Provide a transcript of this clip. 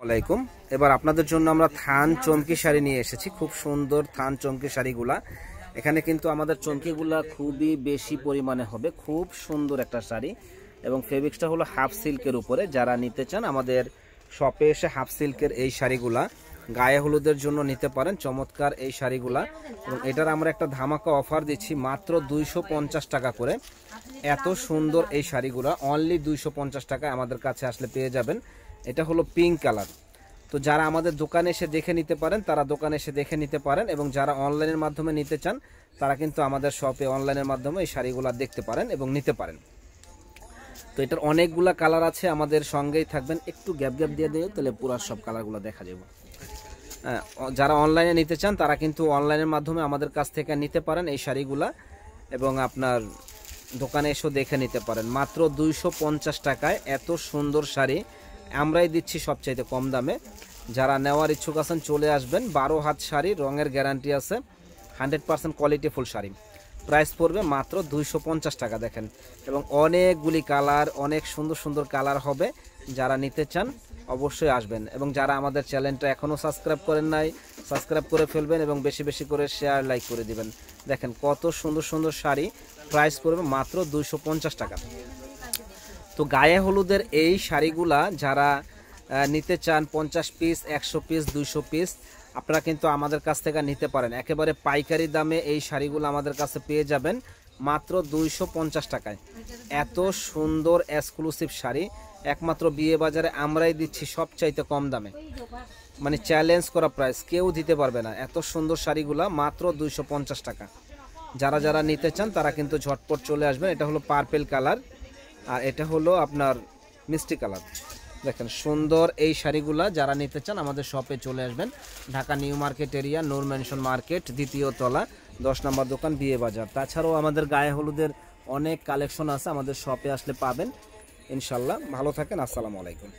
আলাইকুম। এবার আপনাদের জন্য আমরা থান চমকি শাড়ি নিয়ে এসেছি। খুব সুন্দর থান চমকি শাড়িগুলা। এখানে কিন্তু আমাদের চমকিগুলা খুবই বেশি পরিমাণে হবে। খুব সুন্দর একটা শাড়ি এবং ফেব্রিক্সটা হলো হাফ সিল্কের উপরে। যারা নিতে চান আমাদের শপে এসে হাফ সিল্কের এই শাড়িগুলা গায়ে হলুদের জন্য নিতে পারেন। চমৎকার এই শাড়িগুলা এবং এটার আমরা একটা ধামাকা অফার দিচ্ছি মাত্র 250 টাকা করে। এত সুন্দর এই শাড়িগুলা অনলি 250 টাকায় আমাদের কাছে আসলে পেয়ে যাবেন। এটা হলো পিঙ্ক কালার। তো যারা আমাদের দোকানে এসে দেখে নিতে পারেন তারা দোকানে এসে দেখে নিতে পারেন এবং যারা অনলাইনের মাধ্যমে নিতে চান তারা কিন্তু আমাদের শপে অনলাইনের মাধ্যমে এই শাড়িগুলো দেখতে পারেন এবং নিতে পারেন। তো এটার অনেকগুলা কালার আছে, আমাদের সঙ্গেই থাকবেন। একটু গ্যাপ গ্যাপ দিয়ে দিও তাহলে পুরো সব কালারগুলো দেখা যাবে। যারা অনলাইনে নিতে চান তারা কিন্তু অনলাইনের মাধ্যমে আমাদের কাছ থেকে নিতে পারেন এই শাড়িগুলা এবং আপনার দোকানে এসেও দেখে নিতে পারেন। মাত্র 250 টাকায় এত সুন্দর শাড়ি আমরাই দিচ্ছি সবচাইতে কম দামে। যারা নেওয়ার ইচ্ছুক আছেন চলে আসবেন। 12 হাত শাড়ি, রঙের গ্যারান্টি আছে, 100% কোয়ালিটিফুল শাড়ি। প্রাইস পড়বে মাত্র 250 টাকা। দেখেন এবং অনেকগুলি কালার, অনেক সুন্দর সুন্দর কালার হবে। যারা নিতে চান অবশ্যই আসবেন এবং যারা আমাদের চ্যানেলটা এখনও সাবস্ক্রাইব করেন নাই সাবস্ক্রাইব করে ফেলবেন এবং বেশি বেশি করে শেয়ার লাইক করে দিবেন। দেখেন কত সুন্দর সুন্দর শাড়ি। প্রাইস পড়বে মাত্র 250 টাকা। তো গায়ে হলুদের এই শাড়িগুলা যারা নিতে চান 50 পিস, 100 পিস, 200 পিস আপনারা কিন্তু আমাদের কাছ থেকে নিতে পারেন। একেবারে পাইকারি দামে এই শাড়িগুলো আমাদের কাছে পেয়ে যাবেন মাত্র 250 টাকায়। এত সুন্দর এক্সক্লুসিভ শাড়ি একমাত্র বিয়ে বাজারে আমরাই দিচ্ছি সবচাইতে কম দামে, মানে চ্যালেঞ্জ করা প্রাইস, কেউ দিতে পারবে না। এত সুন্দর শাড়িগুলা মাত্র 250 টাকা। যারা যারা নিতে চান তারা কিন্তু ঝটপট চলে আসবেন। এটা হলো পার্পেল কালার আর এটা হলো আপনার মিষ্টি কালার। দেখেন সুন্দর এই শাড়িগুলা যারা নিতে চান আমাদের শপে চলে আসবেন। ঢাকা নিউ মার্কেট এরিয়া, নূর ম্যানশন মার্কেট, 2য় তলা, 10 নম্বর দোকান, বিয়ে বাজার। তাছাড়াও আমাদের গায়ে হলুদের অনেক কালেকশন আছে, আমাদের শপে আসলে পাবেন ইনশাল্লাহ। ভালো থাকেন, আসসালামু আলাইকুম।